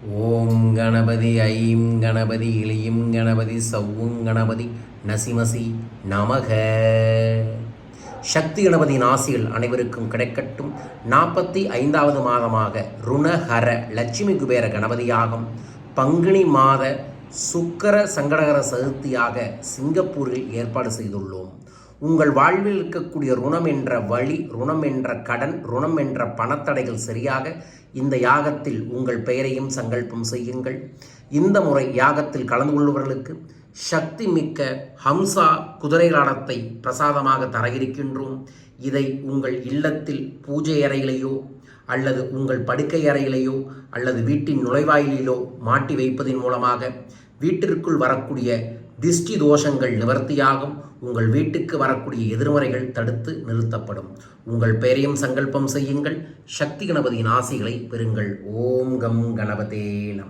ஓம் Ganapathi I'm Ganapathi இளியும் Ganapathi சவ்வும் Ganapathi நசிமசி நமக. சக்தி கணபதியின் ஆசிகள் அனைவருக்கும் கிடைக்கட்டும். 45வது மாதமாக ருணஹர லட்சுமி குபேர கணபதியாகும் பங்குனி மாத சுக்கர சங்கடகர சதுர்த்தியாக சிங்கப்பூரில் ஏற்பாடு செய்துள்ளோம். உங்கள் வாழ்வில் இருக்கக்கூடிய ருணம் என்ற வழி, ருணம் என்ற கடன், ருணம் என்ற பணத்தடைகள் சரியாக இந்த யாகத்தில் உங்கள் பெயரையும் சங்கல்பம் செய்யுங்கள். இந்த முறை யாகத்தில் கலந்து கொள்பவர்களுக்கு சக்தி மிக்க ஹம்சா குதிரை லாடத்தை பிரசாதமாக தர இருக்கின்றோம். இதை உங்கள் இல்லத்தில் பூஜை அறையிலேயோ அல்லது உங்கள் படுக்கை அறையிலேயோ அல்லது வீட்டின் நுழைவாயிலிலோ மாட்டி வைப்பதன் மூலமாக வீட்டிற்குள் வரக்கூடிய திஷ்டி தோஷங்கள் நிவர்த்தியாகும். உங்கள் வீட்டுக்கு வரக்கூடிய எதிர்மறைகள் தடுத்து நிறுத்தப்படும். உங்கள் பெயரையும் சங்கல்பம் செய்யுங்கள். சக்தி கணபதியின் ஆசிகளை பெறுங்கள். ஓம் கம் கணபதே நம.